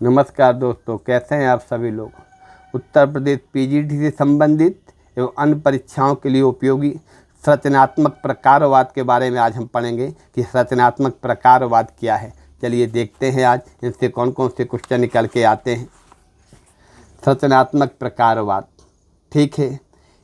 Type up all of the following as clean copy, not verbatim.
नमस्कार दोस्तों, कैसे हैं आप सभी लोग। उत्तर प्रदेश पीजीटी से संबंधित एवं अन्य परीक्षाओं के लिए उपयोगी संरचनात्मक प्रकारवाद के बारे में आज हम पढ़ेंगे कि संरचनात्मक प्रकारवाद क्या है। चलिए देखते हैं आज इनसे कौन कौन से क्वेश्चन निकल के आते हैं। संरचनात्मक प्रकारवाद, ठीक है,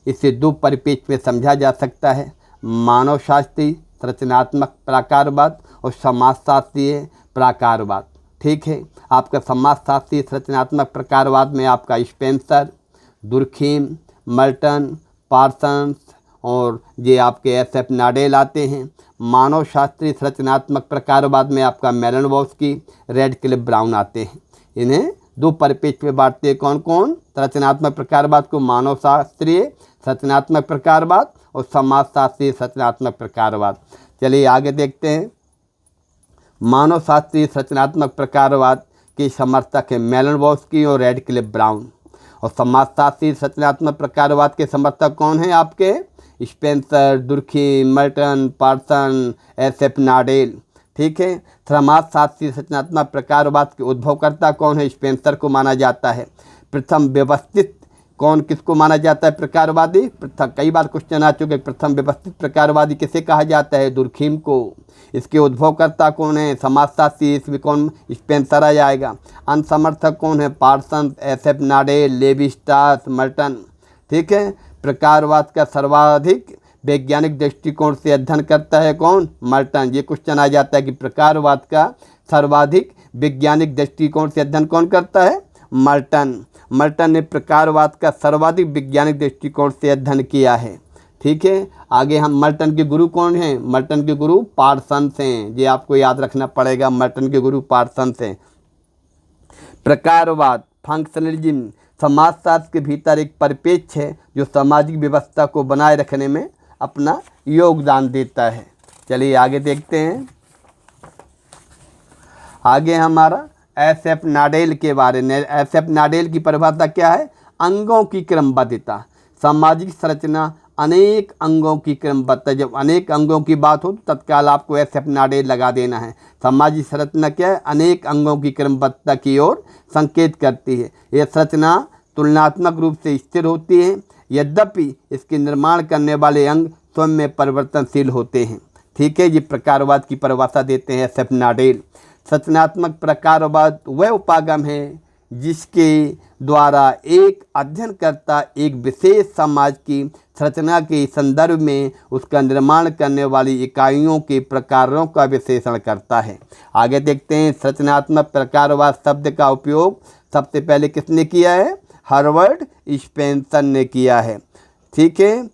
इसे दो परिप्रेक्ष्य में समझा जा सकता है। मानवशास्त्रीय संरचनात्मक प्रकारवाद और समाजशास्त्रीय प्रकारवाद। ठीक है, आपका समाजशास्त्रीय संरचनात्मक प्रकारवाद में आपका स्पेंसर, दुर्खीम, मर्टन, पार्सन्स और ये आपके एस.एफ. नाडेल आते हैं। मानवशास्त्रीय संरचनात्मक प्रकारवाद में आपका मेलानोव्स्की, रेडक्लिफ ब्राउन आते हैं। इन्हें दो परिप्रेक्ष्य में बांटते हैं। कौन कौन? संरचनात्मक प्रकारवाद को मानवशास्त्रीय संरचनात्मक प्रकारवाद और समाजशास्त्रीय संरचनात्मक प्रकारवाद। चलिए आगे देखते हैं। मानवशास्त्रीय संरचनात्मक प्रकारवाद के समर्थक हैं मेलानोव्स्की और रेडक्लिफ ब्राउन, और समाजशास्त्रीय संरचनात्मक प्रकारवाद के समर्थक कौन हैं? आपके Spencer, Durkheim, Merton, person, S F. नाडेल। ठीक है, समाजशास्त्रीय संरचनात्मक प्रकारवाद के उद्भवकर्ता कौन है? स्पेंसर को माना जाता है। प्रथम व्यवस्थित कौन किसको माना जाता है? प्रकारवादी। प्रथम, कई बार क्वेश्चन आ चुके, प्रथम व्यवस्थित प्रकारवादी किसे कहा जाता है? दुर्खीम को। इसके उद्भवकर्ता कौन है? समाजशास्त्री। इसमें कौन? स्पेंसर आ जाएगा। अन्य समर्थक कौन है? Parson, S F. Nadel, Levi Strauss, Merton. ठीक है, प्रकारवाद का सर्वाधिक वैज्ञानिक दृष्टिकोण से अध्ययन करता है कौन? मर्टन। ये क्वेश्चन आ जाता है कि प्रकारवाद का सर्वाधिक वैज्ञानिक दृष्टिकोण से अध्ययन कौन करता है? मर्टन। मर्टन ने प्रकारवाद का सर्वाधिक वैज्ञानिक दृष्टिकोण से अध्ययन किया है। ठीक है, आगे हम मर्टन के गुरु कौन हैं? मर्टन के गुरु पार्सन्स हैं। ये आपको याद रखना पड़ेगा, मर्टन के गुरु पार्सन्स हैं। प्रकारवाद, फंक्शनलिज्म, समाजशास्त्र के भीतर एक परिप्रेक्ष्य है जो सामाजिक व्यवस्था को बनाए रखने में अपना योगदान देता है। चलिए आगे देखते हैं। आगे हमारा एस.एफ. नाडेल के बारे में। एस.एफ. नाडेल की परिभाषा क्या है? अंगों की क्रमबद्धता। सामाजिक संरचना अनेक अंगों की क्रमबद्धता। जब अनेक अंगों की बात हो तो तत्काल आपको एस.एफ. नाडेल लगा देना है। सामाजिक संरचना क्या है? अनेक अंगों की क्रमबद्धता की ओर संकेत करती है। यह संरचना तुलनात्मक रूप से स्थिर होती है, यद्यपि इसके निर्माण करने वाले अंग स्वयं में परिवर्तनशील होते हैं। ठीक है, ये प्रकारवाद की परिभाषा देते हैं एस.एफ. नाडेल। संरचनात्मक प्रकारवाद वह उपागम है जिसके द्वारा एक अध्ययनकर्ता एक विशेष समाज की संरचना के संदर्भ में उसका निर्माण करने वाली इकाइयों के प्रकारों का विश्लेषण करता है। आगे देखते हैं। संरचनात्मक प्रकारवाद शब्द का उपयोग सबसे पहले किसने किया है? हर्बर्ट स्पेंसर ने किया है। ठीक है,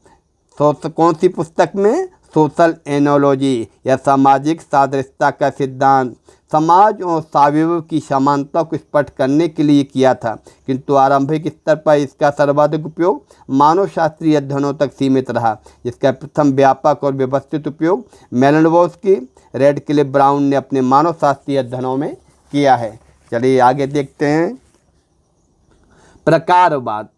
कौन सी पुस्तक में? सोशल एनोलॉजी या सामाजिक सादृश्यता का सिद्धांत। समाज और स्वावयव की समानता को स्पष्ट करने के लिए किया था, किंतु आरंभिक स्तर पर इसका सर्वाधिक उपयोग मानवशास्त्रीय अध्ययनों तक सीमित रहा। इसका प्रथम व्यापक और व्यवस्थित उपयोग मेलानोव्स्की, रेडक्लिफ ब्राउन ने अपने मानवशास्त्रीय अध्ययनों में किया है। चलिए आगे देखते हैं। प्रकारवाद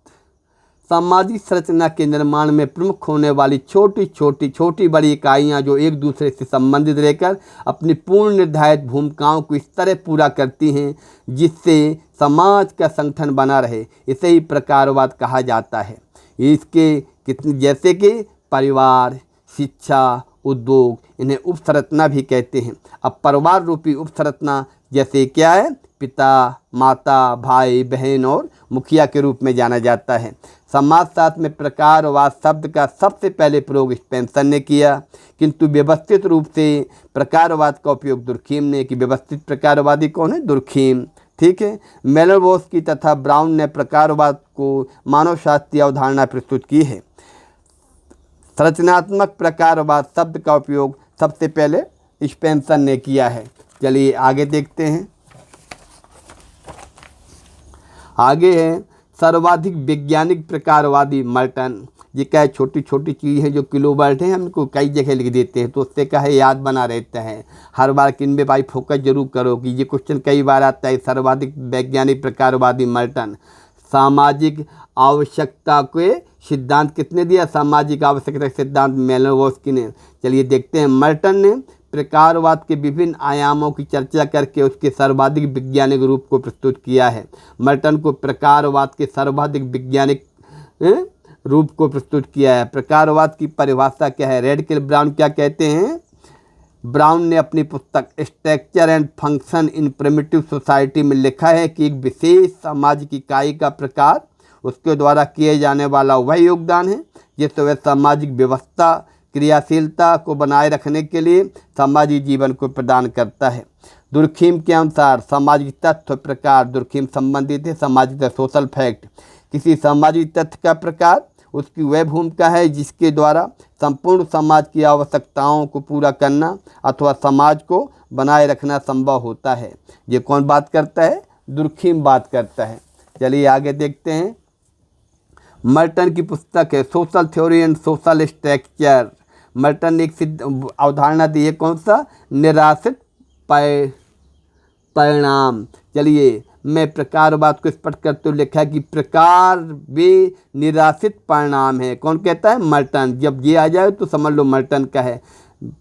सामाजिक संरचना के निर्माण में प्रमुख होने वाली छोटी बड़ी इकाइयाँ जो एक दूसरे से संबंधित रहकर अपनी पूर्ण निर्धारित भूमिकाओं को इस तरह पूरा करती हैं जिससे समाज का संगठन बना रहे, इसे ही प्रकारवाद कहा जाता है। इसके कितने जैसे कि परिवार, शिक्षा, उद्योग, इन्हें उपसंरचना भी कहते हैं। अब परिवार रूपी उपसंरचना जैसे क्या है? पिता, माता, भाई, बहन और मुखिया के रूप में जाना जाता है। समाजशास्त्र में प्रकारवाद शब्द का सबसे पहले प्रयोग स्पेंसर ने किया, किंतु व्यवस्थित रूप से प्रकारवाद का उपयोग दुर्खीम ने कि व्यवस्थित प्रकारवादी कौन है? दुर्खीम। ठीक है, मेलानोव्स्की तथा ब्राउन ने प्रकारवाद को मानवशास्त्रीय अवधारणा प्रस्तुत की है। संरचनात्मक प्रकारवाद शब्द का उपयोग सबसे पहले स्पेंसर ने किया है। चलिए आगे देखते हैं। आगे है सर्वाधिक वैज्ञानिक प्रकारवादी मर्टन। ये क्या है? छोटी छोटी चीज़ है जो किलोबाइट है, हम इनको कई जगह लिख देते हैं तो उससे क्या है? याद बना रहता है। हर बार किन में भाई फोकस जरूर करो कि ये क्वेश्चन कई बार आता है। सर्वाधिक वैज्ञानिक प्रकारवादी मर्टन। सामाजिक आवश्यकता के सिद्धांत किसने दिया? सामाजिक आवश्यकता सिद्धांत मेलानोव्स्की ने। चलिए देखते हैं। मर्टन ने प्रकारवाद के विभिन्न आयामों की चर्चा करके उसके सर्वाधिक वैज्ञानिक रूप को प्रस्तुत किया है। मर्टन को प्रकारवाद के सर्वाधिक वैज्ञानिक रूप को प्रस्तुत किया है। प्रकारवाद की परिभाषा क्या है? रेडकिल ब्राउन क्या कहते हैं? ब्राउन ने अपनी पुस्तक structure and function in primitive society में लिखा है कि एक विशेष सामाजिक इकाई का प्रकार उसके द्वारा किए जाने वाला वह योगदान है जिससे वह सामाजिक व्यवस्था क्रियाशीलता को बनाए रखने के लिए सामाजिक जीवन को प्रदान करता है। दुर्खीम के अनुसार सामाजिक तत्व प्रकार, दुर्खीम संबंधित है सामाजिक सोशल फैक्ट, किसी सामाजिक तथ्य का प्रकार उसकी वह भूमिका है जिसके द्वारा संपूर्ण समाज की आवश्यकताओं को पूरा करना अथवा समाज को बनाए रखना संभव होता है। ये कौन बात करता है? दुर्खीम बात करता है। चलिए आगे देखते हैं। मर्टन की पुस्तक है social theory and social structure. Merton ने एक सिद्ध अवधारणा दी है, कौन सा? निराश्रित परिणाम। चलिए मैं प्रकारवाद को स्पष्ट करते हुए लिखा है कि प्रकार वे निराश्रित परिणाम है। कौन कहता है? मर्टन। जब ये आ जाए तो समझ लो मर्टन का है।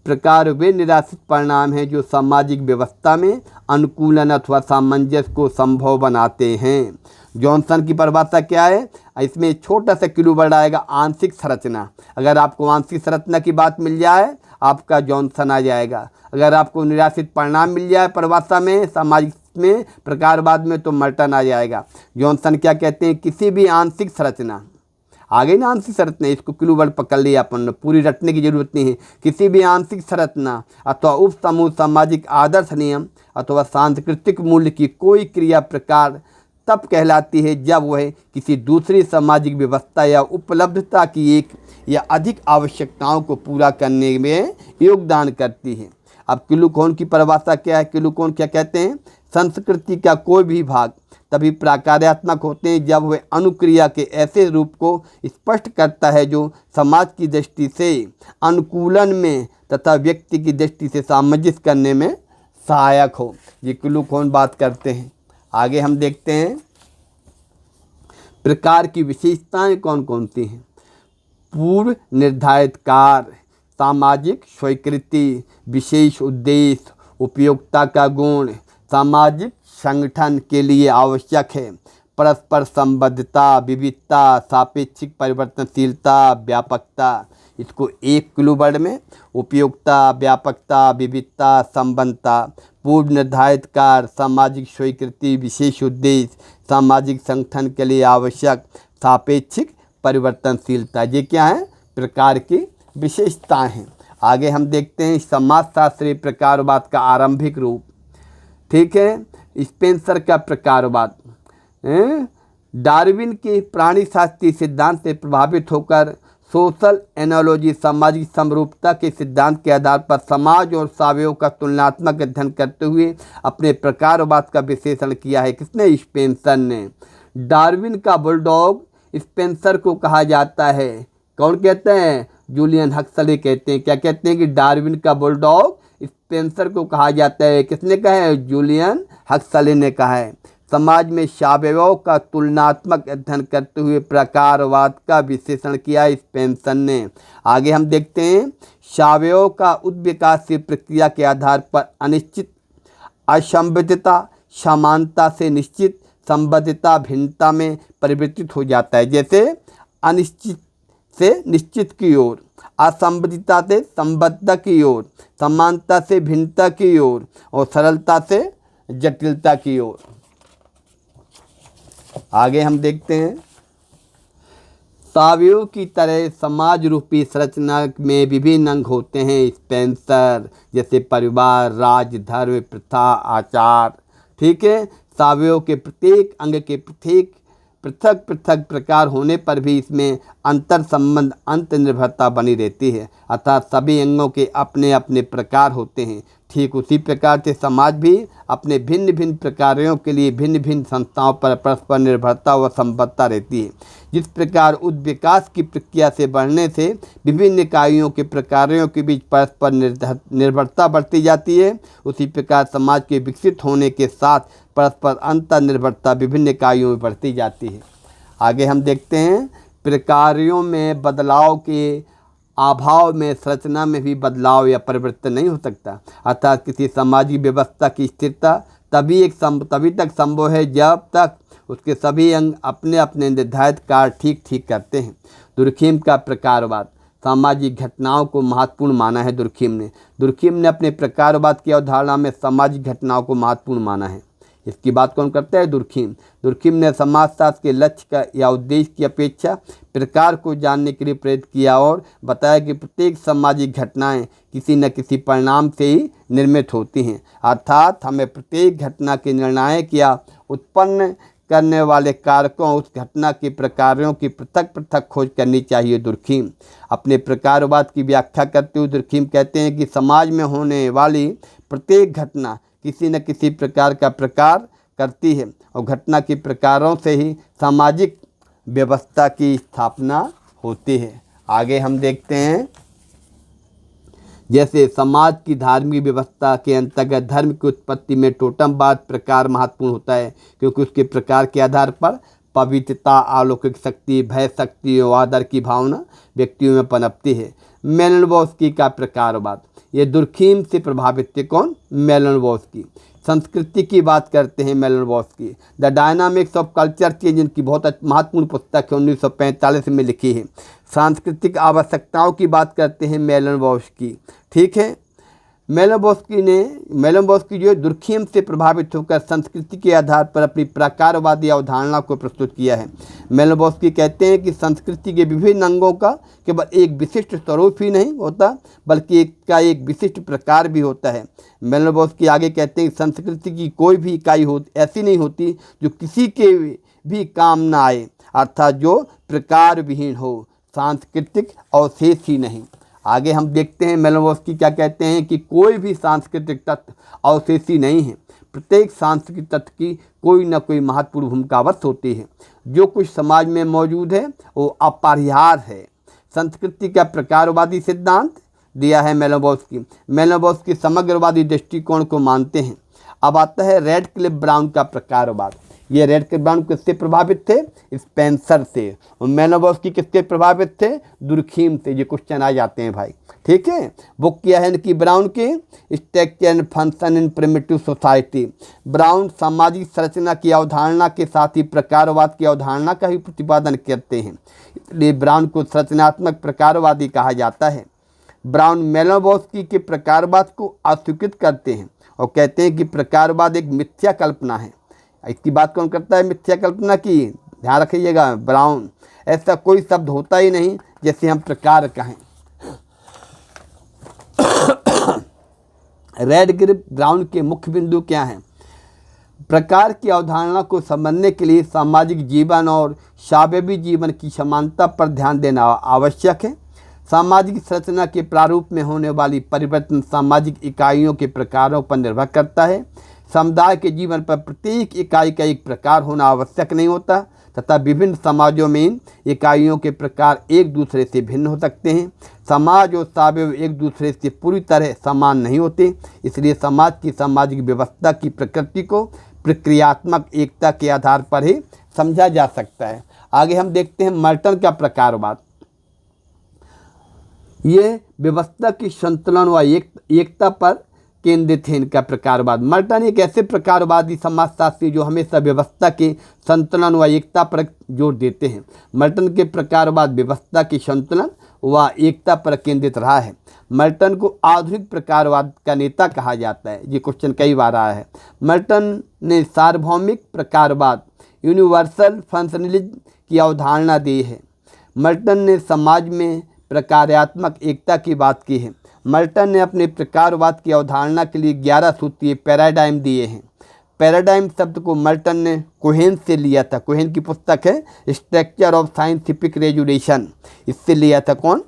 प्रकार वे निराश्रित परिणाम हैं जो सामाजिक व्यवस्था में अनुकूलन अथवा सामंजस्य को संभव बनाते हैं। जॉनसन की परिभाषा क्या है? इसमें एक छोटा सा क्लू वर्ड आएगा, आंशिक संरचना। अगर आपको आंशिक संरचना की बात मिल जाए आपका जॉनसन आ जाएगा। अगर आपको निराश्रित परिणाम मिल जाए परिभाषा में सामाजिक में प्रकारवाद में तो मर्टन आ जाएगा। जॉनसन क्या कहते हैं? किसी भी आंशिक संरचना, आ गई ना आंशिक संरचना, इसको क्लू वर्ड पकड़ लिया अपन ने, पूरी रटने की जरूरत नहीं है। किसी भी आंशिक संरचना अथवा उप समूह सामाजिक आदर्श नियम अथवा सांस्कृतिक मूल्य की कोई क्रिया प्रकार तब कहलाती है जब वह किसी दूसरी सामाजिक व्यवस्था या उपलब्धता की एक या अधिक आवश्यकताओं को पूरा करने में योगदान करती है। अब क्लूकोन की परिभाषा क्या है? क्लूकोन क्या कहते हैं? संस्कृति का कोई भी भाग तभी प्रकार्यात्मक होते हैं जब वह अनुक्रिया के ऐसे रूप को स्पष्ट करता है जो समाज की दृष्टि से अनुकूलन में तथा व्यक्ति की दृष्टि से सामंजस्य करने में सहायक हो। ये क्लूकोन बात करते हैं। आगे हम देखते हैं प्रकार की विशेषताएं कौन कौन सी हैं। पूर्व निर्धारित कार्य, सामाजिक स्वीकृति, विशेष उद्देश्य, उपयोगिता का गुण, सामाजिक संगठन के लिए आवश्यक है, परस्पर संबद्धता, विविधता, सापेक्षिक परिवर्तनशीलता, व्यापकता। इसको एक क्लू वर्ड में उपयोगिता, व्यापकता, विविधता, संबद्धता, पूर्व निर्धारित कार्य, सामाजिक स्वीकृति, विशेष उद्देश्य, सामाजिक संगठन के लिए आवश्यक, सापेक्षिक परिवर्तनशीलता। ये क्या है? प्रकार की विशेषताएं हैं। आगे हम देखते हैं समाजशास्त्रीय प्रकारवाद का आरंभिक रूप। ठीक है, स्पेंसर का प्रकारवाद डार्विन के प्राणीशास्त्रीय सिद्धांत से प्रभावित होकर सोशल एनालॉजी सामाजिक समरूपता के सिद्धांत के आधार पर समाज और सावयव का तुलनात्मक अध्ययन करते हुए अपने प्रकारवाद का विश्लेषण किया है। किसने? स्पेंसर ने। डार्विन का बुलडॉग स्पेंसर को कहा जाता है। कौन कहते हैं? जूलियन हक्सले कहते हैं। क्या कहते हैं? कि डार्विन का बुलडॉग स्पेंसर को कहा जाता है। किसने कहा है? जूलियन हक्सले ने कहा है। समाज में सावयवों का तुलनात्मक अध्ययन करते हुए प्रकारवाद का विश्लेषण किया स्पेंसर ने। आगे हम देखते हैं सावयवों का उद्विकासशील प्रक्रिया के आधार पर अनिश्चित असंबद्धता समानता से निश्चित संबद्धता भिन्नता में परिवर्तित हो जाता है। जैसे अनिश्चित से निश्चित की ओर, असंबद्धता से संबद्धता की ओर, समानता से भिन्नता की ओर और सरलता से जटिलता की ओर। आगे हम देखते हैं सावयव की तरह समाज रूपी संरचना में विभिन्न अंग होते हैं स्पेंसर, जैसे परिवार, राज्य, धर्म, प्रथा, आचार। ठीक है, सावयव के प्रत्येक अंग के पृथक पृथक प्रकार होने पर भी इसमें अंतर संबंध अंत निर्भरता बनी रहती है, अर्थात सभी अंगों के अपने अपने प्रकार होते हैं। ठीक उसी प्रकार से समाज भी अपने भिन्न भिन्न प्रकारों के लिए भिन्न भिन्न संस्थाओं पर परस्पर निर्भरता व संबद्धता रहती है। जिस प्रकार उद्विकास की प्रक्रिया से बढ़ने से विभिन्न इकाइयों के प्रकारों के बीच परस्पर निर्भरता बढ़ती जाती है, उसी प्रकार समाज के विकसित होने के साथ परस्पर अंतर निर्भरता विभिन्न इकाइयों में बढ़ती जाती है। आगे हम देखते हैं प्रकारों में बदलाव के अभाव में संरचना में भी बदलाव या परिवर्तन नहीं हो सकता। अर्थात किसी सामाजिक व्यवस्था की स्थिरता तभी तक संभव है जब तक उसके सभी अंग अपने अपने निर्धारित कार्य ठीक ठीक करते हैं। दुर्खीम का प्रकारवाद सामाजिक घटनाओं को महत्वपूर्ण माना है। दुर्खीम ने अपने प्रकारवाद की अवधारणा में सामाजिक घटनाओं को महत्वपूर्ण माना है। इसकी बात कौन करता है? दुर्खीम ने समाजशास्त्र के लक्ष्य का या उद्देश्य की अपेक्षा प्रकार को जानने के लिए प्रेरित किया और बताया कि प्रत्येक सामाजिक घटनाएं किसी न किसी परिणाम से ही निर्मित होती हैं। अर्थात हमें प्रत्येक घटना के निर्णायक या उत्पन्न करने वाले कारकों उस घटना के प्रकारों की पृथक पृथक खोज करनी चाहिए। दुर्खीम अपने प्रकारवाद की व्याख्या करते हुए दुर्खीम कहते हैं कि समाज में होने वाली प्रत्येक घटना किसी न किसी प्रकार का प्रकार करती है और घटना के प्रकारों से ही सामाजिक व्यवस्था की स्थापना होती है। आगे हम देखते हैं, जैसे समाज की धार्मिक व्यवस्था के अंतर्गत धर्म की उत्पत्ति में टोटमवाद प्रकार महत्वपूर्ण होता है, क्योंकि उसके प्रकार के आधार पर पवित्रता, अलौकिक शक्ति, भय शक्ति और आदर की भावना व्यक्तियों में पनपती है। मेलानोव्स्की का प्रकारवाद, ये दुर्खीम से प्रभावित थे। कौन? मेलानोव्स्की। संस्कृति की बात करते हैं Malinowski. The dynamics of culture change इनकी बहुत महत्वपूर्ण पुस्तक है, 1945 में लिखी है। सांस्कृतिक आवश्यकताओं की बात करते हैं मेलानोव्स्की। ठीक है, मेलानोव्स्की जो दुर्खीम से प्रभावित होकर संस्कृति के आधार पर अपनी प्रकारवादी अवधारणा को प्रस्तुत किया है। मेलानोव्स्की कहते हैं कि संस्कृति के विभिन्न अंगों का केवल एक विशिष्ट स्वरूप ही नहीं होता, बल्कि एक विशिष्ट प्रकार भी होता है। मेलानोव्स्की आगे कहते हैं कि संस्कृति की कोई भी इकाई ऐसी नहीं होती जो किसी के भी काम न आए, अर्थात जो प्रकार विहीन हो, सांस्कृतिक अवशेष ही नहीं। आगे हम देखते हैं मेलानोव्स्की क्या कहते हैं कि कोई भी सांस्कृतिक तत्व अवशेषी नहीं है। प्रत्येक सांस्कृतिक तत्व की कोई न कोई महत्वपूर्ण भूमिका अवश्य होती है। जो कुछ समाज में मौजूद है वो अपरिहार्य है। संस्कृति का प्रकारवादी सिद्धांत दिया है मेलानोव्स्की समग्रवादी दृष्टिकोण को मानते हैं। अब आता है रेडक्लिफ ब्राउन का प्रकारवाद। ये रेडक्लिफ ब्राउन किससे प्रभावित थे? स्पेंसर से। और मेलानोव्स्की किससे प्रभावित थे? दुर्खीम से। ये क्वेश्चन आ जाते हैं भाई। ठीक है, बुक किया है इनकी ब्राउन की structure and function in primitive society. Brown सामाजिक संरचना की अवधारणा के साथ ही प्रकारवाद की अवधारणा का भी प्रतिपादन करते हैं, इसलिए ब्राउन को संरचनात्मक प्रकारवादी कहा जाता है। ब्राउन मेलानोव्स्की के प्रकारवाद को अस्वीकृत करते हैं और कहते हैं कि प्रकारवाद एक मिथ्या कल्पना है। इसकी बात कौन करता है? मिथ्या कल्पना की। ध्यान रखिएगा, ब्राउन। ऐसा कोई शब्द होता ही नहीं जैसे हम प्रकार कहें। रेडक्लिफ ब्राउन के मुख्य बिंदु क्या हैं? प्रकार की अवधारणा को समझने के लिए सामाजिक जीवन और स्वाभाविक जीवन की समानता पर ध्यान देना आवश्यक है। सामाजिक संरचना के प्रारूप में होने वाली परिवर्तन सामाजिक इकाइयों के प्रकारों पर निर्भर करता है। समुदाय के जीवन पर प्रत्येक इकाई का एक प्रकार होना आवश्यक नहीं होता तथा विभिन्न समाजों में इन इकाइयों के प्रकार एक दूसरे से भिन्न हो सकते हैं। समाज और स्वभाव एक दूसरे से पूरी तरह समान नहीं होते, इसलिए समाज की सामाजिक व्यवस्था की प्रकृति को प्रक्रियात्मक एकता के आधार पर ही समझा जा सकता है। आगे हम देखते हैं मर्टन का प्रकारवाद। ये व्यवस्था की संतुलन व एकता पर केंद्रित है। इनका प्रकारवाद। मर्टन एक ऐसे प्रकारवादी समाजशास्त्री जो हमेशा व्यवस्था के संतुलन व एकता पर जोर देते हैं। मर्टन के प्रकारवाद व्यवस्था के संतुलन व एकता पर केंद्रित रहा है। मर्टन को आधुनिक प्रकारवाद का नेता कहा जाता है। ये क्वेश्चन कई बार आया है। मर्टन ने सार्वभौमिक प्रकारवाद यूनिवर्सल फंक्शनलिज्म की अवधारणा दी है। मर्टन ने समाज में प्रकार्यात्मक एकता की बात की है। मर्टन ने अपने प्रकारवाद की अवधारणा के लिए 11 सूत्रीय पैराडाइम दिए हैं। पैराडाइम शब्द को मर्टन ने कोहेन से लिया था। कोहेन की पुस्तक है स्ट्रक्चर ऑफ साइंटिफिक रेजुलेशन, इससे लिया था। कौन?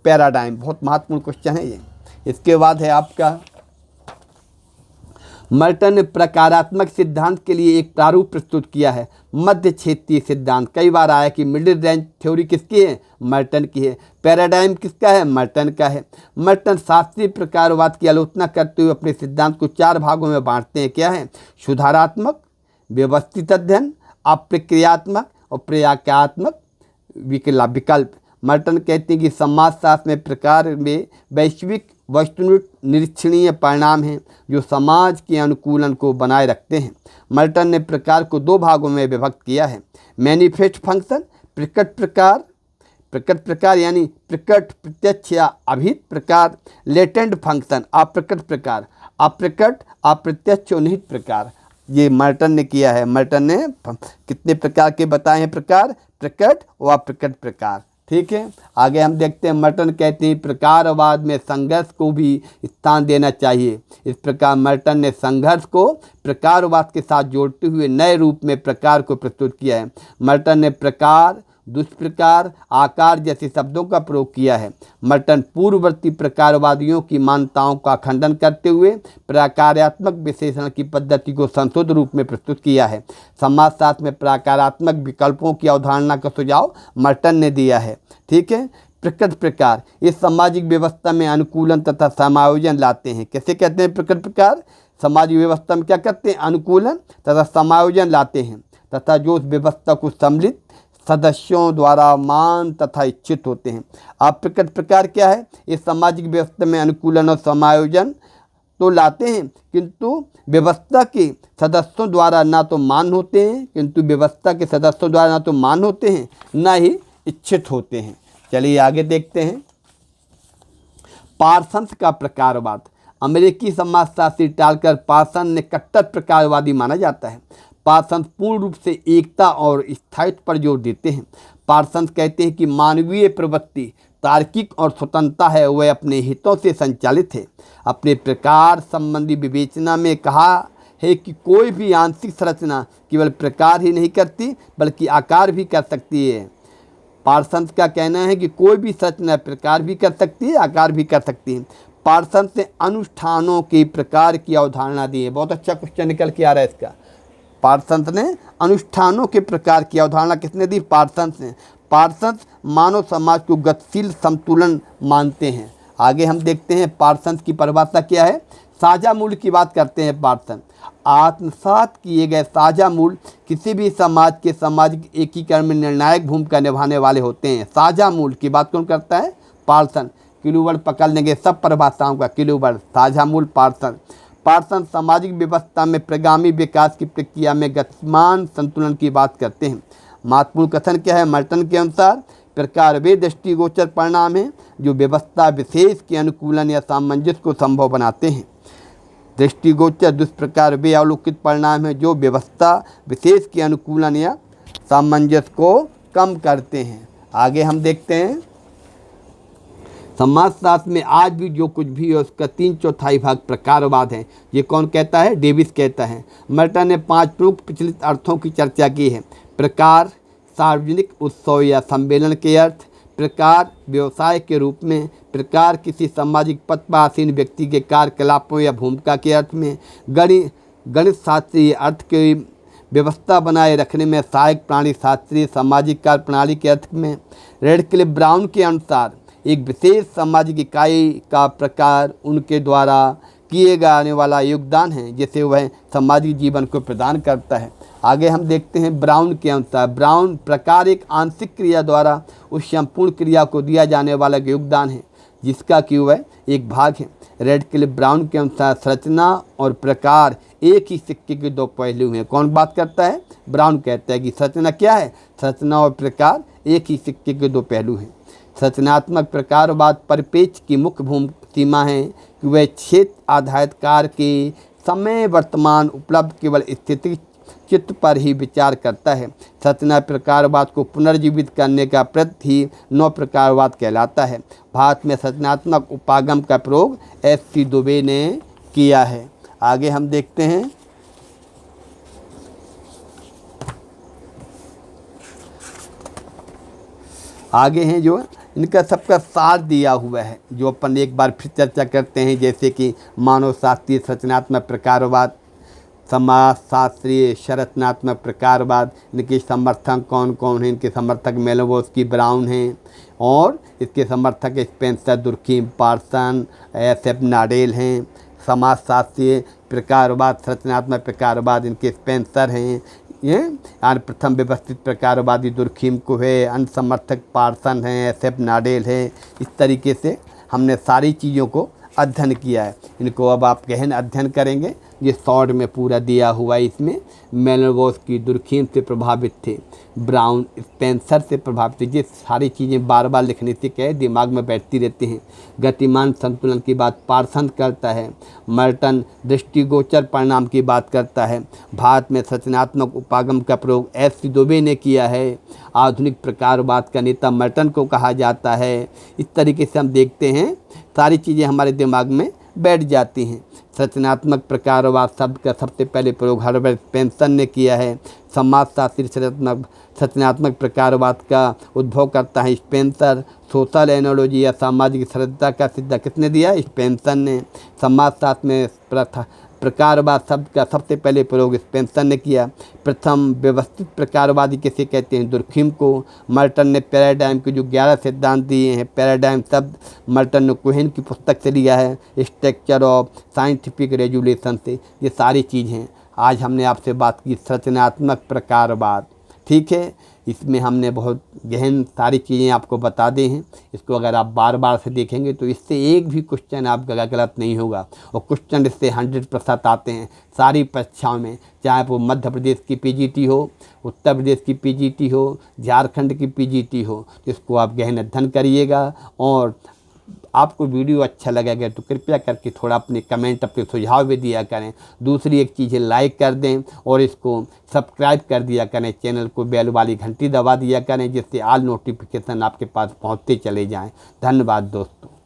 पैराडाइम। बहुत महत्वपूर्ण क्वेश्चन है ये। इसके बाद है आपका मर्टन ने प्रकारात्मक सिद्धांत के लिए एक प्रारूप प्रस्तुत किया है, मध्य क्षेत्रीय सिद्धांत। कई बार आया कि मिडिल रेंज थ्योरी किसकी है? मर्टन की है। पैराडाइम किसका है? मर्टन का है। मर्टन शास्त्रीय प्रकारवाद की आलोचना करते हुए अपने सिद्धांत को 4 भागों में बांटते हैं। क्या है? सुधारात्मक, व्यवस्थित अध्ययन, अप्रक्रियात्मक और प्रक्रियात्मक विकल्प। मर्टन कहते हैं कि समाजशास्त्र में प्रकार में वैश्विक वस्तुनिष्ठ निरीक्षणीय परिणाम हैं जो समाज के अनुकूलन को बनाए रखते हैं। मर्टन ने प्रकार को दो भागों में विभक्त किया है, मैनिफेस्ट फंक्शन प्रकट प्रकार यानी प्रकट प्रत्यक्ष या अभिहित प्रकार, लेटेंट फंक्शन अप्रकट प्रकार, अप्रकट अप्रत्यक्ष और निहित प्रकार। ये मर्टन ने किया है। मर्टन ने कितने प्रकार के बताए हैं प्रकार, प्रकट व अप्रकट प्रकार। ठीक है, आगे हम देखते हैं मर्टन कहते हैं प्रकारवाद में संघर्ष को भी स्थान देना चाहिए। इस प्रकार मर्टन ने संघर्ष को प्रकारवाद के साथ जोड़ते हुए नए रूप में प्रकार को प्रस्तुत किया है। मर्टन ने प्रकार, दुष्प्रकार, आकार जैसे शब्दों का प्रयोग किया है। मर्टन पूर्ववर्ती प्रकारवादियों की मान्यताओं का खंडन करते हुए प्रकारात्मक विश्लेषण की पद्धति को संशोधित रूप में प्रस्तुत किया है। समाजशास्त्र में प्रकारात्मक विकल्पों की अवधारणा का सुझाव मर्टन ने दिया है। ठीक है, प्रकट प्रकार इस सामाजिक व्यवस्था में अनुकूलन तथा समायोजन लाते हैं। कैसे कहते हैं प्रकट प्रकार? सामाजिक व्यवस्था में क्या करते हैं? अनुकूलन तथा समायोजन लाते हैं तथा जो उस व्यवस्था को सम्मिलित सदस्यों द्वारा मान तथा इच्छित होते हैं। अप्रकट प्रकार क्या है? इस सामाजिक व्यवस्था में अनुकूलन और समायोजन तो लाते हैं किंतु व्यवस्था के सदस्यों द्वारा ना तो मान होते हैं, किंतु व्यवस्था के सदस्यों द्वारा ना तो मान होते हैं ना ही इच्छित होते हैं। चलिए आगे देखते हैं। पार्सन्स का प्रकारवाद। अमेरिकी समाजशास्त्री टालकर पार्सन ने कट्टर प्रकारवादी माना जाता है। पार्सन्स पूर्ण रूप से एकता और स्थायित्व पर जोर देते हैं। पार्सन्स कहते हैं कि मानवीय प्रवृत्ति तार्किक और स्वतंत्रता है, वह अपने हितों से संचालित है। अपने प्रकार संबंधी विवेचना में कहा है कि कोई भी आंशिक संरचना केवल प्रकार ही नहीं करती बल्कि आकार भी कर सकती है। पार्सन्स का कहना है कि कोई भी संरचना प्रकार भी कर सकती है, आकार भी कर सकती है। पार्सन्स ने अनुष्ठानों के प्रकार की अवधारणा दी है। बहुत अच्छा क्वेश्चन निकल के आ रहा है इसका। पार्सन्स ने अनुष्ठानों के प्रकार की अवधारणा किसने दी? पार्सन्स ने। पार्सन्स मानव समाज को गतिशील संतुलन मानते हैं। आगे हम देखते हैं पार्सन्स की परिभाषा क्या है। साझा मूल्य की बात करते हैं पार्सन। आत्मसात किए गए साझा मूल्य किसी भी समाज के सामाजिक एकीकरण में निर्णायक भूमिका निभाने वाले होते हैं। साझा मूल्य की बात कौन करता है? पार्सन। किलोवर्ड पकड़ लेंगे सब परिभाषाओं का, किलोवर्ड, साझा मूल्य, पार्सन। पार्सन सामाजिक व्यवस्था में प्रगामी विकास की प्रक्रिया में गतिमान संतुलन की बात करते हैं। महत्वपूर्ण कथन क्या है? मर्टन के अनुसार प्रकार वे दृष्टिगोचर परिणाम हैं जो व्यवस्था विशेष के अनुकूलन या सामंजस्य को संभव बनाते हैं। दृष्टिगोचर दुष्प्रकार वे अवलोकित परिणाम हैं जो व्यवस्था विशेष के अनुकूलन या सामंजस्य को कम करते हैं। आगे हम देखते हैं समाजशास्त्र में आज भी जो कुछ भी है उसका 3/4 भाग प्रकारवाद है। ये कौन कहता है? डेविस कहता है। मर्टन ने 5 प्रमुख प्रचलित अर्थों की चर्चा की है। प्रकार सार्वजनिक उत्सव या सम्मेलन के अर्थ, प्रकार व्यवसाय के रूप में, प्रकार किसी सामाजिक पद पर आसीन व्यक्ति के कार्यकलापों या भूमिका के अर्थ में, गणित शास्त्रीय अर्थ के व्यवस्था बनाए रखने में सहायक प्राणी शास्त्रीय सामाजिक कार्य प्रणाली के अर्थ में। रेडक्लिफ ब्राउन के अनुसार एक विशेष सामाजिक इकाई का प्रकार उनके द्वारा किए जाने वाला योगदान है जिसे वह सामाजिक जीवन को प्रदान करता है। आगे हम देखते हैं ब्राउन के अनुसार। ब्राउन प्रकार एक आंशिक क्रिया द्वारा उस संपूर्ण क्रिया को दिया जाने वाला योगदान है जिसका कि वह एक भाग है। रेडक्लिफ ब्राउन के अनुसार संरचना और प्रकार एक ही सिक्के के दो पहलू हैं। कौन बात करता है? ब्राउन कहता है कि संरचना क्या है? संरचना और प्रकार एक ही सिक्के के दो पहलू हैं। संरचनात्मक प्रकारवाद परिप्रेक्ष्य की मुख्य सीमा है कि वह क्षेत्र आधारित कार्य के समय वर्तमान उपलब्ध केवल स्थिति चित्त पर ही विचार करता है। संरचना प्रकारवाद को पुनर्जीवित करने का प्रयत्न ही नव प्रकारवाद कहलाता है। भारत में संरचनात्मक उपागम का प्रयोग S.C. दुबे ने किया है। आगे हम देखते हैं आगे हैं जो इनका सबका सार दिया हुआ है जो अपन एक बार फिर चर्चा करते हैं, जैसे कि मानव शास्त्रीय संरचनात्मक प्रकारवाद, समाजशास्त्रीय संरचनात्मक प्रकारवाद। इनके समर्थक कौन कौन हैं? इनके समर्थक मेलोवस्की ब्राउन हैं और इसके समर्थक स्पेंसर दुर्खीम पार्सन, S.F. नाडेल हैं। समाजशास्त्रीय प्रकारवाद संरचनात्मक प्रकारवाद इनके स्पेंसर हैं। ये यानी प्रथम व्यवस्थित प्रकारवादी दुर्खीम को है, अनसमर्थक पार्सन है, एस.एफ. नाडेल है। इस तरीके से हमने सारी चीज़ों को अध्ययन किया है। इनको अब आप गहन अध्ययन करेंगे। ये शॉर्ट में पूरा दिया हुआ है। इसमें मेलनोवस्की दुर्खीम से प्रभावित थे, ब्राउन स्पेंसर से प्रभावित थे। ये सारी चीज़ें बार बार लिखने से क्या है, दिमाग में बैठती रहती हैं। गतिमान संतुलन की बात पार्सन करता है। मर्टन दृष्टिगोचर परिणाम की बात करता है। भारत में संरचनात्मक उपागम का प्रयोग एस.सी. दुबे ने किया है। आधुनिक प्रकारवाद का नेता मर्टन को कहा जाता है। इस तरीके से हम देखते हैं सारी चीज़ें हमारे दिमाग में बैठ जाती हैं। संरचनात्मक प्रकारवाद शब्द का सबसे पहले प्रयोग हर्बर्ट स्पेंसर ने किया है। समाजशास्त्री संरचनात्मक प्रकारवाद का उद्भव करता है स्पेंसर। सोशल एनोलॉजी या सामाजिक सरलता का सिद्धा किसने दिया, स्पेंसर ने। समाजशास्त्र में प्रकारवाद शब्द का सबसे पहले प्रयोग स्पेंसर ने किया। प्रथम व्यवस्थित प्रकारवादी किसे कहते हैं, दुर्खीम को। मर्टन ने पैराडाइम के जो 11 सिद्धांत दिए हैं, पैराडाइम शब्द मर्टन ने कोहेन की पुस्तक से लिया है, स्ट्रक्चर ऑफ साइंटिफिक रेजुलेशन से। ये सारी चीज़ें आज हमने आपसे बात की संरचनात्मक प्रकारवाद, ठीक है। इसमें हमने बहुत गहन सारी चीज़ें आपको बता दी हैं। इसको अगर आप बार बार से देखेंगे तो इससे एक भी क्वेश्चन आपका गलत नहीं होगा। और क्वेश्चन इससे 100% आते हैं सारी परीक्षाओं में, चाहे वो मध्य प्रदेश की पीजीटी हो, उत्तर प्रदेश की पीजीटी हो, झारखंड की पीजीटी हो। इसको आप गहन अध्ययन करिएगा। और आपको वीडियो अच्छा लगेगा तो कृपया करके थोड़ा अपने कमेंट, अपने सुझाव भी दिया करें। दूसरी एक चीज़ है, लाइक कर दें और इसको सब्सक्राइब कर दिया करें। चैनल को बेल वाली घंटी दबा दिया करें, जिससे ऑल नोटिफिकेशन आपके पास पहुंचते चले जाएं। धन्यवाद दोस्तों।